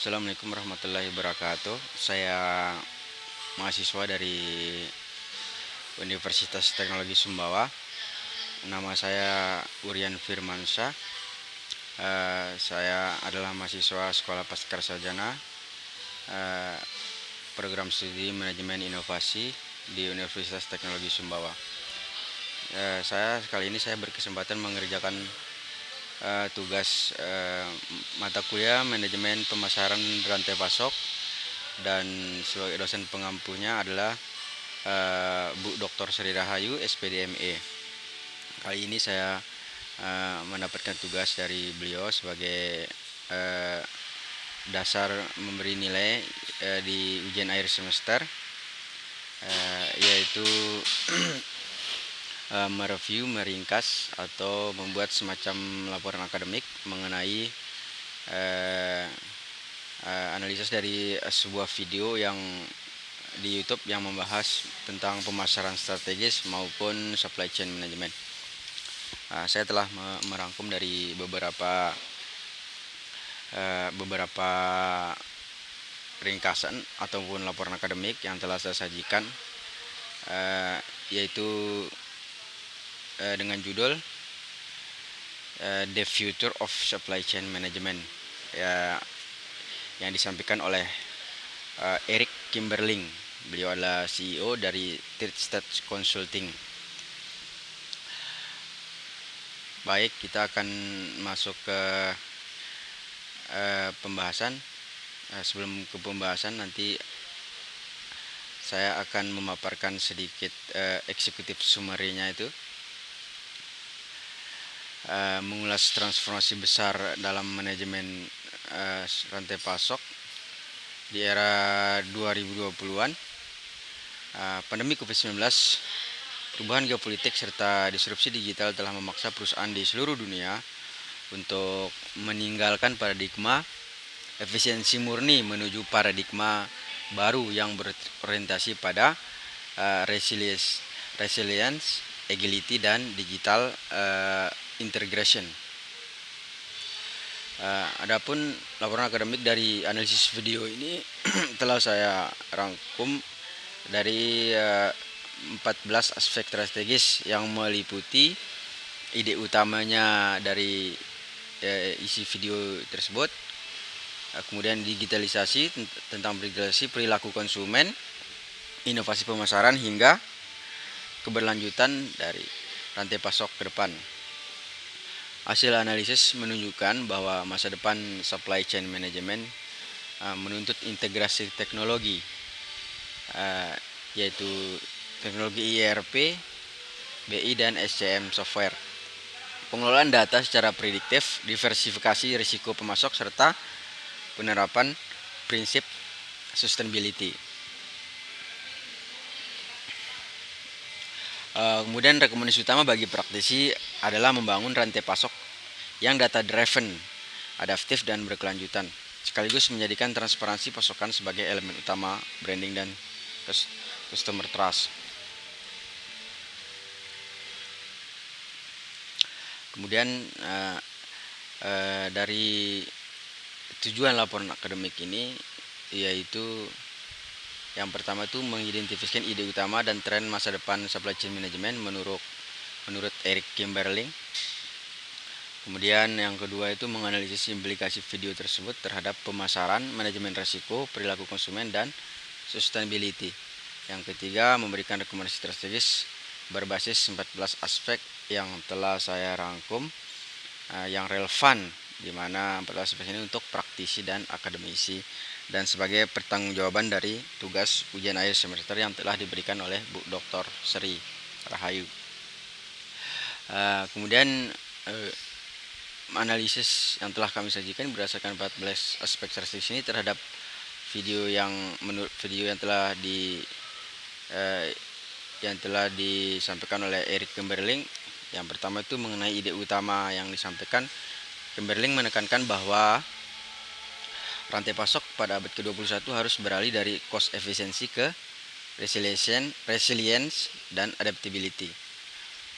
Assalamualaikum warahmatullahi wabarakatuh. Saya mahasiswa dari Universitas Teknologi Sumbawa. Nama saya Urian Firmansyah. Saya adalah mahasiswa Sekolah Pascasarjana Program Studi Manajemen Inovasi di Universitas Teknologi Sumbawa. Kali ini saya berkesempatan mengerjakan tugas mata kuliah Manajemen Pemasaran Rantai Pasok, dan sebagai dosen pengampunya adalah Bu Dr. Sri Rahayu, SPD ME. Kali ini saya mendapatkan tugas dari beliau sebagai dasar memberi nilai di ujian akhir semester, yaitu mereview, meringkas atau membuat semacam laporan akademik mengenai analisis dari sebuah video yang di YouTube yang membahas tentang pemasaran strategis maupun supply chain management. Saya telah merangkum dari beberapa ringkasan ataupun laporan akademik yang telah saya sajikan, yaitu dengan judul The Future of Supply Chain Management, yang disampaikan oleh Eric Kimberling. Beliau adalah CEO dari Third Stage Consulting. Baik, kita akan masuk ke pembahasan. Sebelum ke pembahasan, nanti saya akan memaparkan sedikit eksekutif summary-nya itu. Mengulas transformasi besar dalam manajemen rantai pasok di era 2020-an. Pandemi COVID-19, perubahan geopolitik serta disrupsi digital telah memaksa perusahaan di seluruh dunia untuk meninggalkan paradigma efisiensi murni menuju paradigma baru yang berorientasi pada resilience, agility, dan digital integration. Adapun laporan akademik dari analisis video ini telah saya rangkum dari 14 aspek strategis yang meliputi ide utamanya dari isi video tersebut, kemudian digitalisasi, tentang digitalisasi perilaku konsumen, inovasi pemasaran, hingga keberlanjutan dari rantai pasok ke depan. Hasil analisis menunjukkan bahwa masa depan supply chain management menuntut integrasi teknologi, yaitu teknologi ERP, BI, dan SCM software, pengelolaan data secara prediktif, diversifikasi risiko pemasok, serta penerapan prinsip sustainability. Kemudian rekomendasi utama bagi praktisi adalah membangun rantai pasok yang data driven, adaptif, dan berkelanjutan, sekaligus menjadikan transparansi pasokan sebagai elemen utama branding dan customer trust. Kemudian dari tujuan laporan akademik ini, yaitu yang pertama itu mengidentifikasikan ide utama dan tren masa depan supply chain management menurut Eric Kimberling. Kemudian yang kedua itu menganalisis implikasi video tersebut terhadap pemasaran, manajemen risiko, perilaku konsumen, dan sustainability. Yang ketiga, memberikan rekomendasi strategis berbasis 14 aspek yang telah saya rangkum yang relevan, di mana 14 aspek ini untuk praktisi dan akademisi, dan sebagai pertanggungjawaban dari tugas ujian akhir semester yang telah diberikan oleh Bu Dr. Sri Rahayu. Kemudian analisis yang telah kami sajikan berdasarkan 14 aspek strategis ini terhadap video yang telah disampaikan oleh Eric Kimberling. Yang pertama itu mengenai ide utama yang disampaikan. Kimberling menekankan bahwa rantai pasok pada abad ke-21 harus beralih dari cost efficiency ke resilience dan adaptability.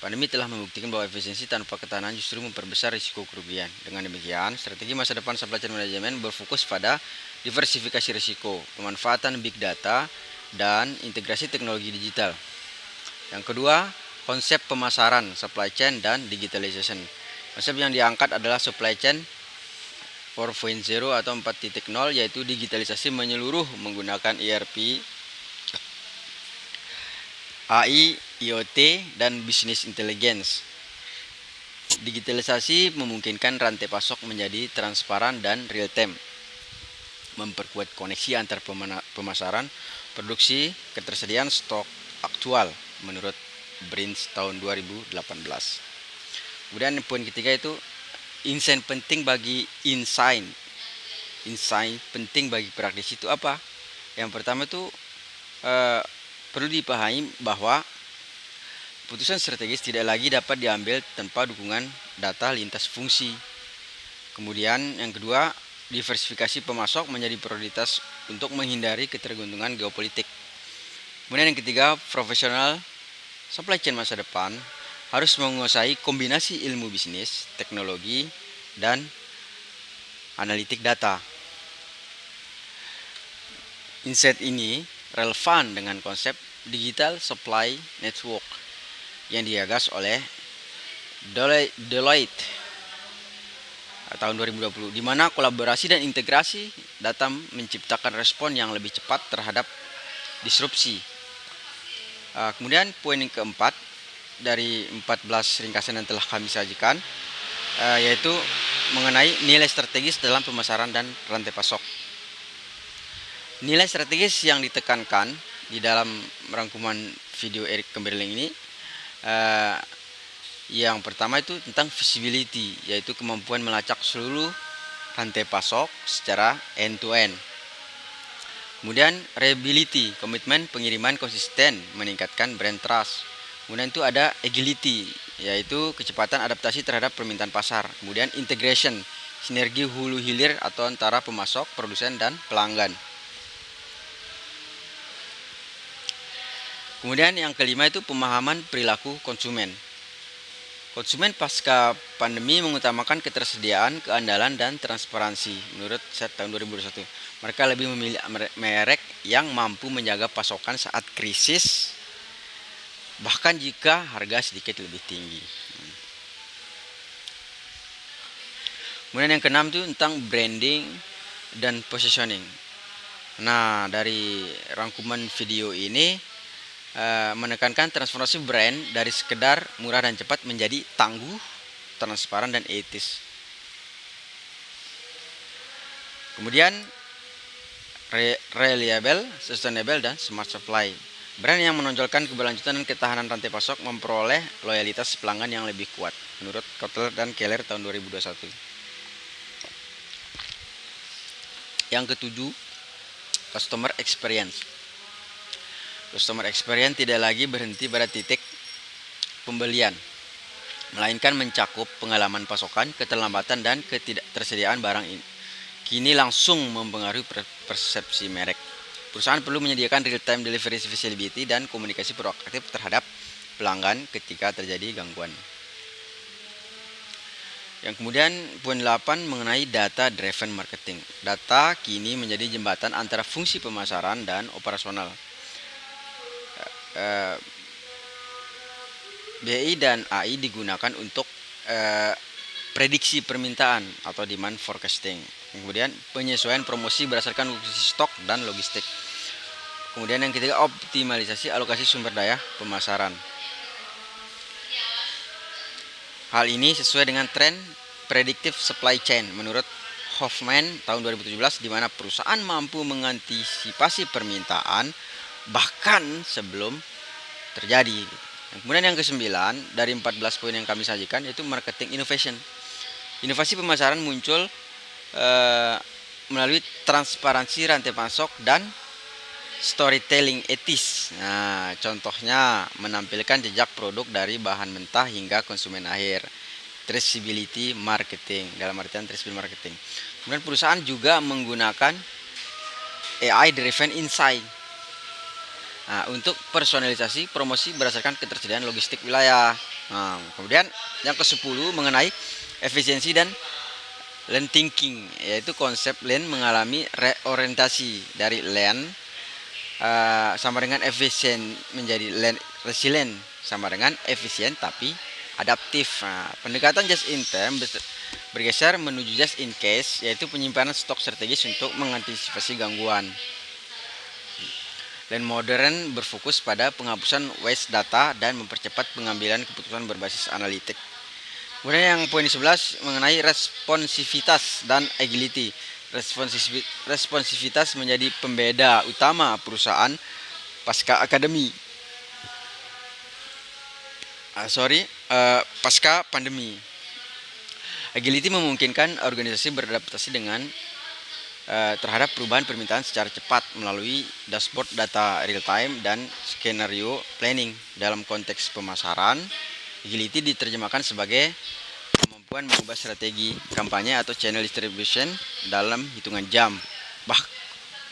Pandemi telah membuktikan bahwa efisiensi tanpa ketahanan justru memperbesar risiko kerugian. Dengan demikian, strategi masa depan supply chain management berfokus pada diversifikasi risiko, pemanfaatan big data, dan integrasi teknologi digital. Yang kedua, konsep pemasaran, supply chain, dan digitalization. Konsep yang diangkat adalah supply chain 4.0 atau 4.0, yaitu digitalisasi menyeluruh menggunakan ERP, AI, IoT, dan business intelligence. Digitalisasi memungkinkan rantai pasok menjadi transparan dan real time, memperkuat koneksi antar pemasaran, produksi, ketersediaan stok aktual menurut Brins tahun 2018. Kemudian poin ketiga itu insight penting bagi insight penting bagi praktisi itu apa? Yang pertama itu perlu dipahami bahwa putusan strategis tidak lagi dapat diambil tanpa dukungan data lintas fungsi. Kemudian yang kedua, diversifikasi pemasok menjadi prioritas untuk menghindari ketergantungan geopolitik. Kemudian yang ketiga, profesional supply chain masa depan harus menguasai kombinasi ilmu bisnis, teknologi, dan analitik data. Insight ini relevan dengan konsep digital supply network yang digagas oleh Deloitte tahun 2020, di mana kolaborasi dan integrasi data menciptakan respon yang lebih cepat terhadap disrupsi. Kemudian poin yang keempat dari 14 ringkasan yang telah kami sajikan, yaitu mengenai nilai strategis dalam pemasaran dan rantai pasok. Nilai strategis yang ditekankan di dalam rangkuman video Eric Kemberling ini, yang pertama itu tentang visibility, yaitu kemampuan melacak seluruh rantai pasok secara end to end. Kemudian reliability, komitmen pengiriman konsisten meningkatkan brand trust. Kemudian itu ada agility, yaitu kecepatan adaptasi terhadap permintaan pasar. Kemudian integration, sinergi hulu hilir atau antara pemasok, produsen, dan pelanggan. Kemudian yang kelima itu pemahaman perilaku konsumen. Konsumen pasca pandemi mengutamakan ketersediaan, keandalan, dan transparansi menurut SET tahun 2021. Mereka lebih memilih merek yang mampu menjaga pasokan saat krisis, bahkan jika harga sedikit lebih tinggi. Kemudian yang keenam itu tentang branding dan positioning. Nah, dari rangkuman video ini menekankan transformasi brand dari sekedar murah dan cepat menjadi tangguh, transparan, dan etis. Kemudian reliable, sustainable, dan smart supply. Brand yang menonjolkan keberlanjutan dan ketahanan rantai pasok memperoleh loyalitas pelanggan yang lebih kuat menurut Kotler dan Keller tahun 2021. Yang ketujuh, customer experience. Customer experience tidak lagi berhenti pada titik pembelian, melainkan mencakup pengalaman pasokan, keterlambatan, dan ketidaktersediaan barang ini. Kini langsung mempengaruhi persepsi merek. Perusahaan perlu menyediakan real-time delivery visibility dan komunikasi proaktif terhadap pelanggan ketika terjadi gangguan. Yang kemudian poin 8 mengenai data driven marketing. Data kini menjadi jembatan antara fungsi pemasaran dan operasional. BI dan AI digunakan untuk prediksi permintaan atau demand forecasting. Kemudian penyesuaian promosi berdasarkan stok dan logistik. Kemudian yang ketiga, optimalisasi alokasi sumber daya pemasaran. Hal ini sesuai dengan tren predictive supply chain menurut Hoffman tahun 2017, di mana perusahaan mampu mengantisipasi permintaan bahkan sebelum terjadi. Kemudian yang ke-9 dari 14 poin yang kami sajikan yaitu marketing innovation. Inovasi pemasaran muncul melalui transparansi rantai pasok dan storytelling etis. Nah, contohnya menampilkan jejak produk dari bahan mentah hingga konsumen akhir. Traceability marketing, dalam artian traceability marketing. Kemudian perusahaan juga menggunakan AI driven insight untuk personalisasi promosi berdasarkan ketersediaan logistik wilayah. Kemudian yang ke-10 mengenai efisiensi dan Land thinking, yaitu konsep land mengalami reorientasi dari land sama dengan efisien menjadi land resilient, sama dengan efisien tapi adaptif. Nah, pendekatan just in time bergeser menuju just in case, yaitu penyimpanan stok strategis untuk mengantisipasi gangguan. Land modern berfokus pada penghapusan waste data dan mempercepat pengambilan keputusan berbasis analitik. Kemudian yang poin 11 mengenai responsivitas dan agility. Responsivitas menjadi pembeda utama perusahaan pasca akademi. Pasca pandemi. Agility memungkinkan organisasi beradaptasi dengan terhadap perubahan permintaan secara cepat melalui dashboard data real time dan skenario planning. Dalam konteks pemasaran, agility diterjemahkan sebagai kemampuan mengubah strategi kampanye atau channel distribution dalam hitungan jam,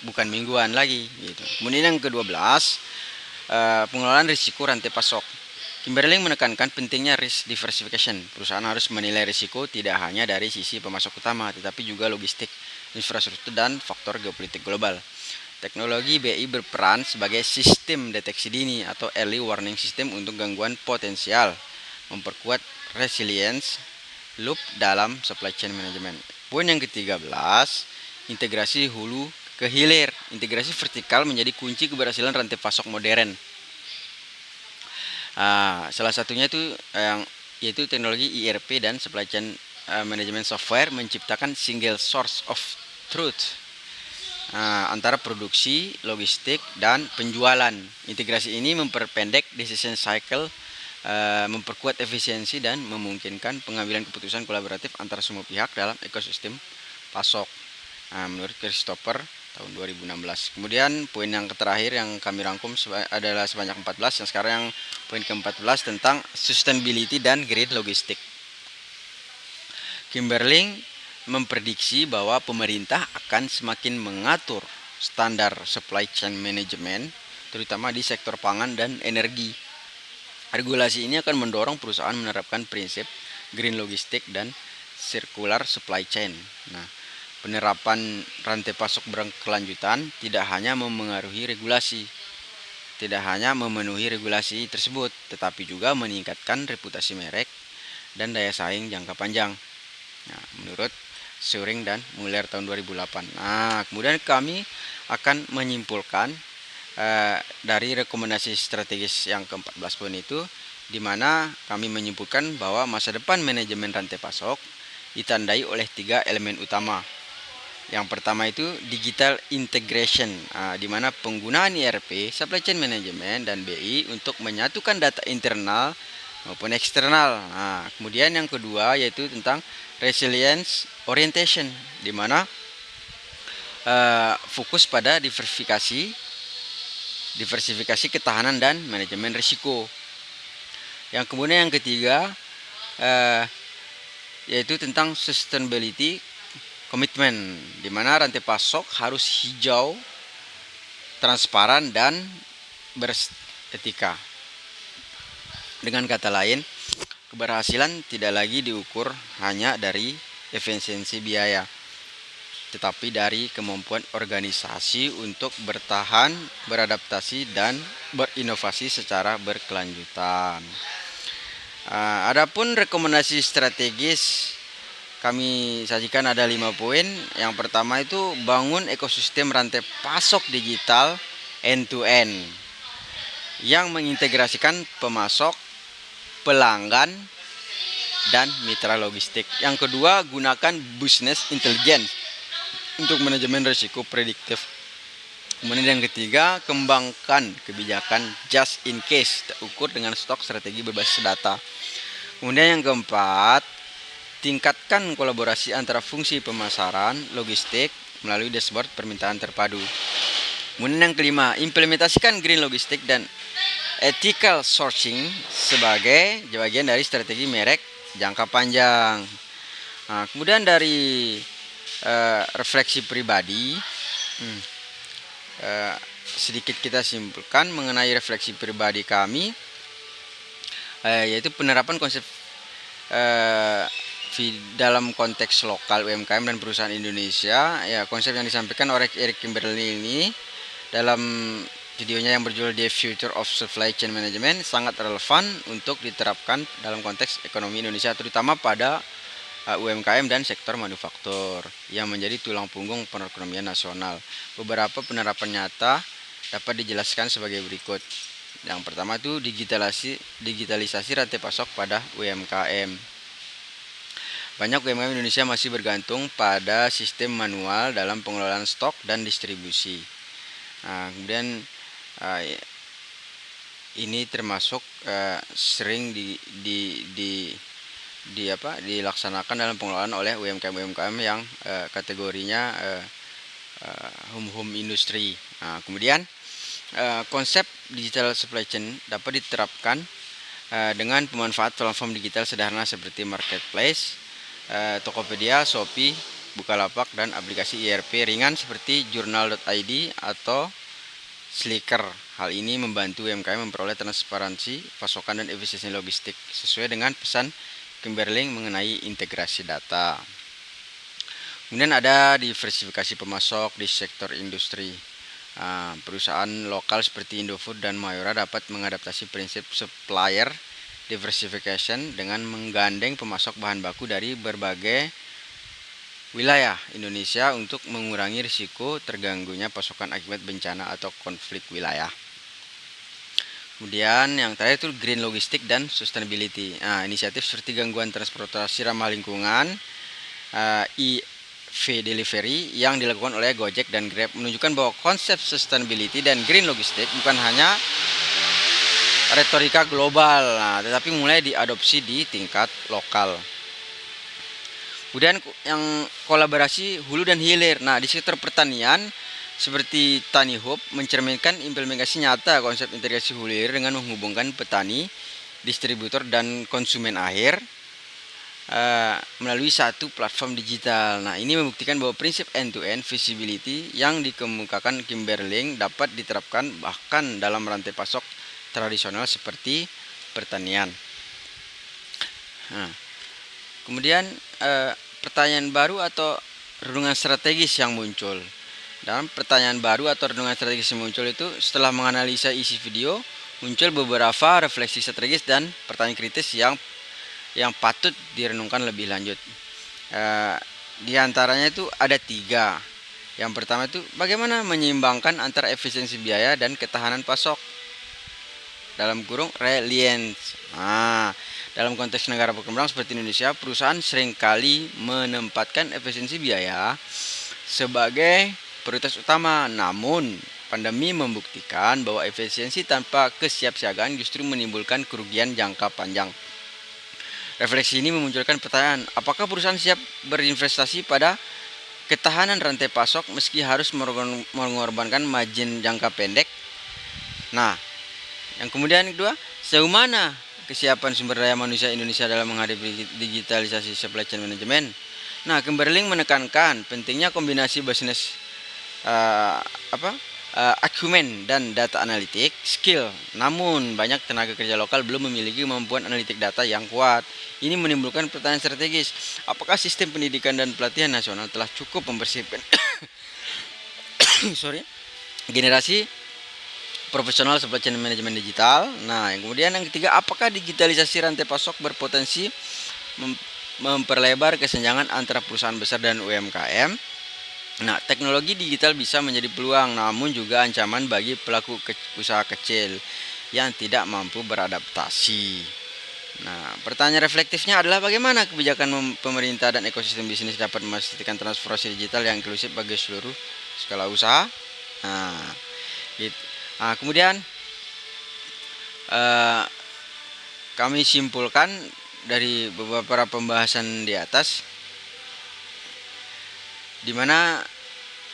bukan mingguan lagi gitu. Kemudian yang ke-12, pengelolaan risiko rantai pasok. Kimberling menekankan pentingnya risk diversification. Perusahaan harus menilai risiko tidak hanya dari sisi pemasok utama, tetapi juga logistik, infrastruktur, dan faktor geopolitik global. Teknologi BI berperan sebagai sistem deteksi dini atau early warning system untuk gangguan potensial, memperkuat resilience loop dalam supply chain management. Poin yang ke-13, integrasi hulu ke hilir. Integrasi vertikal menjadi kunci keberhasilan rantai pasok modern. Salah satunya itu yaitu teknologi ERP dan supply chain management software menciptakan single source of truth antara produksi, logistik, dan penjualan. Integrasi ini memperpendek decision cycle, memperkuat efisiensi, dan memungkinkan pengambilan keputusan kolaboratif antara semua pihak dalam ekosistem pasok. Menurut Christopher tahun 2016. Kemudian poin yang terakhir yang kami rangkum adalah sebanyak 14, yang sekarang yang poin ke-14 tentang sustainability dan green logistik. Kimberling memprediksi bahwa pemerintah akan semakin mengatur standar supply chain management, terutama di sektor pangan dan energi. Regulasi ini akan mendorong perusahaan menerapkan prinsip green logistik dan circular supply chain. Penerapan rantai pasok berkelanjutan tidak hanya memenuhi regulasi tersebut, tetapi juga meningkatkan reputasi merek dan daya saing jangka panjang. Menurut Suring dan Muller tahun 2008. Kemudian kami akan menyimpulkan dari rekomendasi strategis yang ke-14 poin itu, di mana kami menyimpulkan bahwa masa depan manajemen rantai pasok ditandai oleh 3 elemen utama. Yang pertama itu digital integration, di mana penggunaan ERP, supply chain management, dan BI untuk menyatukan data internal maupun eksternal. Kemudian yang kedua yaitu tentang resilience orientation, di mana fokus pada diversifikasi ketahanan dan manajemen risiko. Yang kemudian yang ketiga yaitu tentang sustainability komitmen, di mana rantai pasok harus hijau, transparan, dan beretika. Dengan kata lain, keberhasilan tidak lagi diukur hanya dari efisiensi biaya, tetapi dari kemampuan organisasi untuk bertahan, beradaptasi, dan berinovasi secara berkelanjutan. Adapun rekomendasi strategis kami sajikan ada 5 poin. Yang pertama itu bangun ekosistem rantai pasok digital end-to-end yang mengintegrasikan pemasok, pelanggan, dan mitra logistik. Yang kedua, gunakan business intelligence untuk manajemen risiko prediktif. Kemudian yang ketiga, kembangkan kebijakan just in case terukur dengan stok strategi berbasis data. Kemudian yang keempat, tingkatkan kolaborasi antara fungsi pemasaran, logistik melalui dashboard permintaan terpadu. Kemudian yang kelima, implementasikan green logistik dan ethical sourcing sebagai bagian dari strategi merek jangka panjang. Kemudian dari refleksi pribadi, sedikit kita simpulkan mengenai refleksi pribadi kami, yaitu penerapan konsep dalam konteks lokal UMKM dan perusahaan Indonesia, ya konsep yang disampaikan oleh Eric Kimberly ini dalam videonya yang berjudul The Future of Supply Chain Management sangat relevan untuk diterapkan dalam konteks ekonomi Indonesia, terutama pada UMKM dan sektor manufaktur yang menjadi tulang punggung perekonomian nasional. Beberapa penerapan nyata dapat dijelaskan sebagai berikut. Yang pertama itu digitalisasi rantai pasok pada UMKM. Banyak UMKM Indonesia masih bergantung pada sistem manual dalam pengelolaan stok dan distribusi. Nah, kemudian ini termasuk sering dilaksanakan dalam pengelolaan oleh UMKM yang kategorinya home industry. Nah, kemudian konsep digital supply chain dapat diterapkan dengan pemanfaat platform digital sederhana seperti marketplace, Tokopedia, Shopee, Bukalapak, dan aplikasi ERP ringan seperti Jurnal.id atau Slicker. Hal ini membantu UMKM memperoleh transparansi pasokan dan efisiensi logistik sesuai dengan pesan Kimberly mengenai integrasi data. Kemudian ada diversifikasi pemasok di sektor industri. Perusahaan lokal seperti Indofood dan Mayora dapat mengadaptasi prinsip supplier diversification dengan menggandeng pemasok bahan baku dari berbagai wilayah Indonesia untuk mengurangi risiko terganggunya pasokan akibat bencana atau konflik wilayah. Kemudian yang terakhir itu green logistik dan sustainability. Inisiatif seperti gangguan transportasi ramah lingkungan, EV delivery yang dilakukan oleh Gojek dan Grab menunjukkan bahwa konsep sustainability dan green logistik bukan hanya retorika global, tetapi mulai diadopsi di tingkat lokal. Kemudian yang kolaborasi hulu dan hilir. Nah, di sektor pertanian seperti Tani Hub mencerminkan implementasi nyata konsep integrasi hulu hilir dengan menghubungkan petani, distributor, dan konsumen akhir melalui satu platform digital. Nah, ini membuktikan bahwa prinsip end-to-end visibility yang dikemukakan Kimberly dapat diterapkan bahkan dalam rantai pasok tradisional seperti pertanian. Kemudian pertanyaan baru atau renungan strategis yang muncul. Dalam pertanyaan baru atau renungan strategis yang muncul itu setelah menganalisa isi video, muncul beberapa refleksi strategis dan pertanyaan kritis yang patut direnungkan lebih lanjut. Di antaranya itu ada 3. Yang pertama itu bagaimana menyeimbangkan antara efisiensi biaya dan ketahanan pasok. Dalam kurung reliance. Dalam konteks negara berkembang seperti Indonesia, perusahaan seringkali menempatkan efisiensi biaya sebagai prioritas utama. Namun, pandemi membuktikan bahwa efisiensi tanpa kesiapsiagaan justru menimbulkan kerugian jangka panjang. Refleksi ini memunculkan pertanyaan, apakah perusahaan siap berinvestasi pada ketahanan rantai pasok meski harus mengorbankan margin jangka pendek? Nah, yang kemudian kedua, sejauh mana kesiapan sumber daya manusia Indonesia dalam menghadapi digitalisasi supply chain management? Nah, Kimberly menekankan pentingnya kombinasi bisnis acumen dan data analitik skill. Namun, banyak tenaga kerja lokal belum memiliki kemampuan analitik data yang kuat. Ini menimbulkan pertanyaan strategis. Apakah sistem pendidikan dan pelatihan nasional telah cukup mempersiapkan generasi profesional supply chain manajemen digital? Nah, yang kemudian yang ketiga, apakah digitalisasi rantai pasok berpotensi memperlebar kesenjangan antara perusahaan besar dan UMKM? Nah, teknologi digital bisa menjadi peluang, namun juga ancaman bagi pelaku usaha kecil yang tidak mampu beradaptasi. Nah, pertanyaan reflektifnya adalah bagaimana kebijakan pemerintah dan ekosistem bisnis dapat memastikan transformasi digital yang inklusif bagi seluruh skala usaha. Kemudian kami simpulkan dari beberapa pembahasan di atas, di mana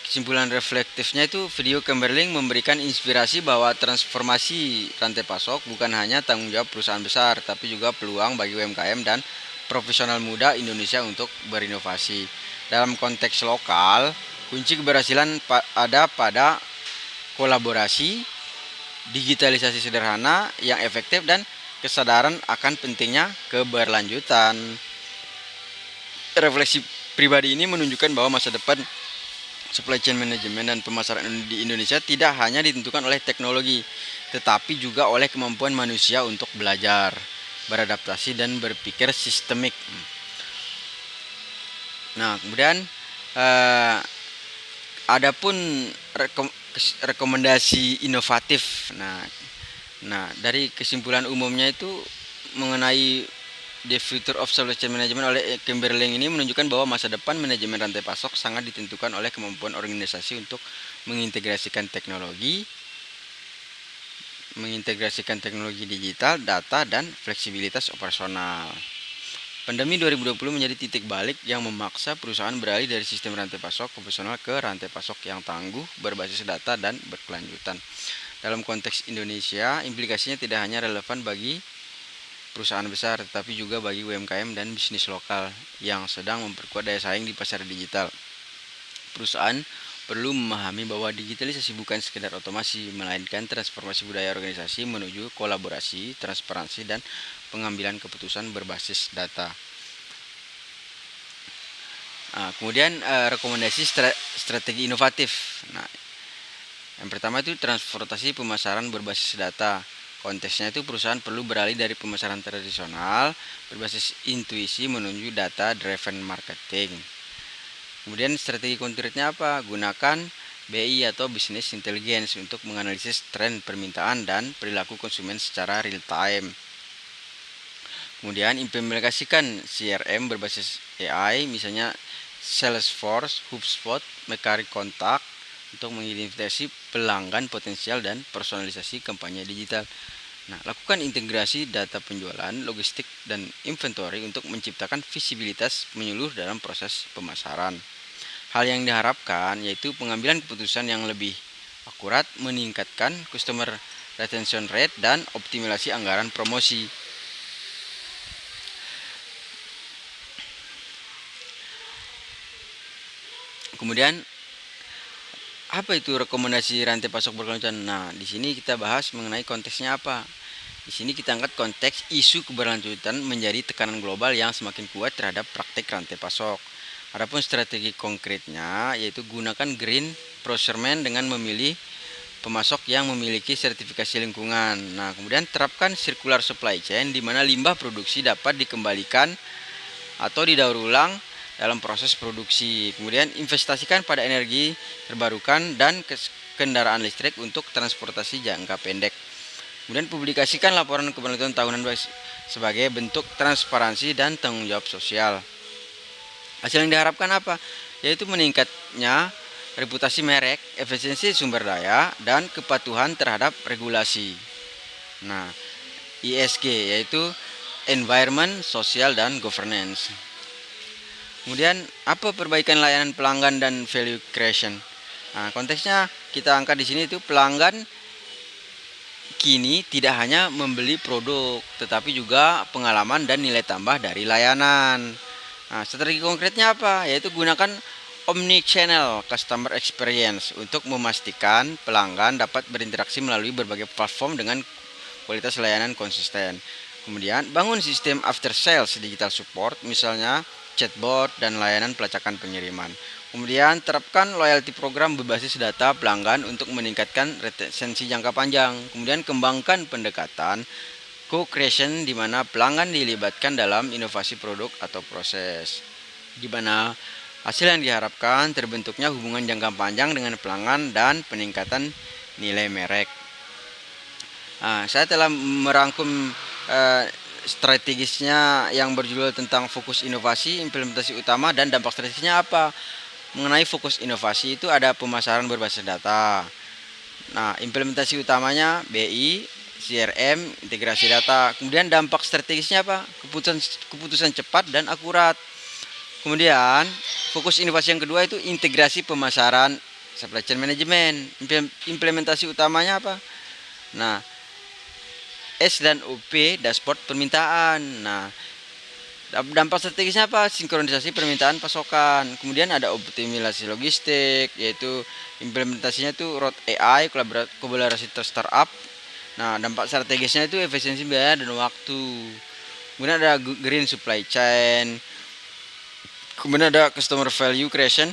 kesimpulan reflektifnya itu video Kimberly memberikan inspirasi bahwa transformasi rantai pasok bukan hanya tanggung jawab perusahaan besar, tapi juga peluang bagi UMKM dan profesional muda Indonesia untuk berinovasi. Dalam konteks lokal, kunci keberhasilan ada pada kolaborasi, digitalisasi sederhana yang efektif, dan kesadaran akan pentingnya keberlanjutan. Refleksi pribadi ini menunjukkan bahwa masa depan supply chain management dan pemasaran di Indonesia tidak hanya ditentukan oleh teknologi, tetapi juga oleh kemampuan manusia untuk belajar, beradaptasi, dan berpikir sistemik. Nah, kemudian eh, adapun rekomendasi inovatif. Dari kesimpulan umumnya itu mengenai The Future of Supply Chain Management oleh Kimberling ini menunjukkan bahwa masa depan manajemen rantai pasok sangat ditentukan oleh kemampuan organisasi untuk mengintegrasikan teknologi digital, data, dan fleksibilitas operasional. Pandemi 2020 menjadi titik balik yang memaksa perusahaan beralih dari sistem rantai pasok konvensional ke rantai pasok yang tangguh, berbasis data, dan berkelanjutan. Dalam konteks Indonesia, implikasinya tidak hanya relevan bagi perusahaan besar, tetapi juga bagi UMKM dan bisnis lokal yang sedang memperkuat daya saing di pasar digital. Perusahaan perlu memahami bahwa digitalisasi bukan sekedar otomasi, melainkan transformasi budaya organisasi menuju kolaborasi, transparansi, dan pengambilan keputusan berbasis data. Kemudian rekomendasi strategi inovatif. Yang pertama itu transportasi pemasaran berbasis data. Konteksnya itu perusahaan perlu beralih dari pemasaran tradisional berbasis intuisi menuju data driven marketing. Kemudian strategi konkretnya apa? Gunakan BI atau Business Intelligence untuk menganalisis tren permintaan dan perilaku konsumen secara real time. Kemudian implementasikan CRM berbasis AI, misalnya Salesforce, HubSpot, Mercari Kontak untuk mengidentifikasi pelanggan potensial dan personalisasi kampanye digital. Lakukan integrasi data penjualan, logistik, dan inventory untuk menciptakan visibilitas menyeluruh dalam proses pemasaran. Hal yang diharapkan yaitu pengambilan keputusan yang lebih akurat, meningkatkan customer retention rate, dan optimalisasi anggaran promosi. Kemudian apa itu rekomendasi rantai pasok berkelanjutan? Di sini kita bahas mengenai konteksnya apa. Di sini kita angkat konteks isu keberlanjutan menjadi tekanan global yang semakin kuat terhadap praktik rantai pasok. Adapun strategi konkretnya yaitu gunakan green procurement dengan memilih pemasok yang memiliki sertifikasi lingkungan. Kemudian terapkan circular supply chain di mana limbah produksi dapat dikembalikan atau didaur ulang dalam proses produksi. Kemudian investasikan pada energi terbarukan dan kendaraan listrik untuk transportasi jangka pendek. Kemudian publikasikan laporan keberlanjutan tahunan sebagai bentuk transparansi dan tanggung jawab sosial. Hasil yang diharapkan apa? Yaitu meningkatnya reputasi merek, efisiensi sumber daya, dan kepatuhan terhadap regulasi. ESG yaitu Environment, Social, dan Governance. Kemudian apa perbaikan layanan pelanggan dan value creation? Konteksnya kita angkat di sini itu pelanggan kini tidak hanya membeli produk, tetapi juga pengalaman dan nilai tambah dari layanan. Strategi konkretnya apa? Yaitu gunakan omni-channel customer experience untuk memastikan pelanggan dapat berinteraksi melalui berbagai platform dengan kualitas layanan konsisten. Kemudian bangun sistem after sales digital support, misalnya chatbot dan layanan pelacakan pengiriman. Kemudian terapkan loyalty program berbasis data pelanggan untuk meningkatkan retensi jangka panjang. Kemudian kembangkan pendekatan co-creation di mana pelanggan dilibatkan dalam inovasi produk atau proses, di mana hasil yang diharapkan terbentuknya hubungan jangka panjang dengan pelanggan dan peningkatan nilai merek. Saya telah merangkum strategisnya yang berjudul tentang fokus inovasi, implementasi utama, dan dampak strategisnya apa. Mengenai fokus inovasi itu ada pemasaran berbasis data. Implementasi utamanya BI, CRM, integrasi data. Kemudian dampak strategisnya apa? Keputusan cepat dan akurat. Kemudian fokus inovasi yang kedua itu integrasi pemasaran, supply chain management. Implementasi utamanya apa? S dan OP, dashboard permintaan. Dampak strategisnya apa? Sinkronisasi permintaan pasokan. Kemudian ada optimalisasi logistik, yaitu implementasinya itu road AI, kolaborasi startup. Dampak strategisnya itu efisiensi biaya dan waktu. Kemudian ada green supply chain, Kemudian ada customer value creation,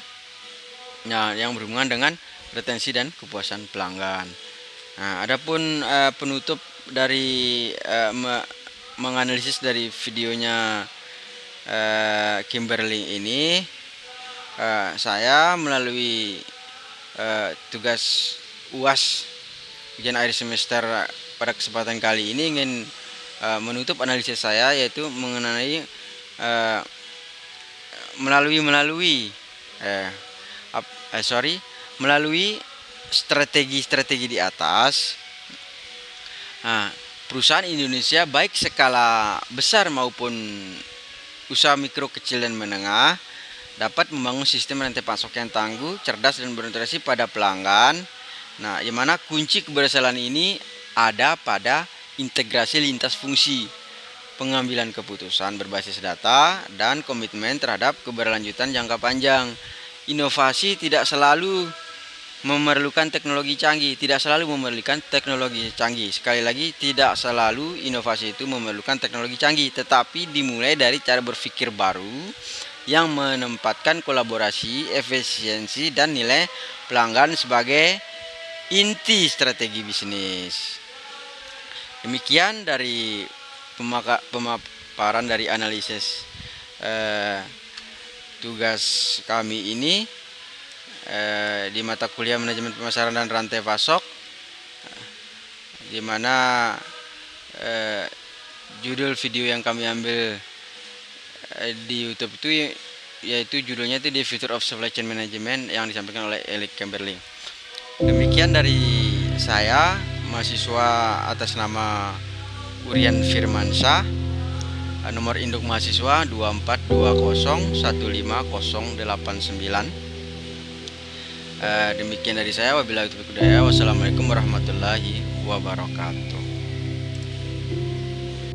nah yang berhubungan dengan retensi dan kepuasan pelanggan. Nah, adapun penutup dari menganalisis dari videonya Kimberly ini, saya melalui tugas UAS ujian akhir semester pada kesempatan kali ini ingin menutup analisis saya, yaitu mengenai melalui strategi-strategi di atas. Nah, perusahaan Indonesia baik skala besar maupun usaha mikro, kecil dan menengah dapat membangun sistem rantai pasok yang tangguh, cerdas dan berorientasi pada pelanggan. Nah, yang mana kunci keberhasilan ini ada pada integrasi lintas fungsi, pengambilan keputusan berbasis data, dan komitmen terhadap keberlanjutan jangka panjang. Inovasi tidak selalu memerlukan teknologi canggih, Sekali lagi, tidak selalu inovasi itu memerlukan teknologi canggih, tetapi dimulai dari cara berpikir baru yang menempatkan kolaborasi, efisiensi, dan nilai pelanggan sebagai inti strategi bisnis. Demikian dari pemaparan dari analisis tugas kami ini di mata kuliah manajemen pemasaran dan rantai pasok, di mana judul video yang kami ambil di YouTube itu yaitu judulnya itu The Future of Supply Chain Management yang disampaikan oleh Eric Kimberly. Demikian dari saya, mahasiswa atas nama Urian Firmansyah, nomor induk mahasiswa 2420150089. Demikian dari saya, wabillahi taufiq wal hidayah. Wassalamualaikum warahmatullahi wabarakatuh.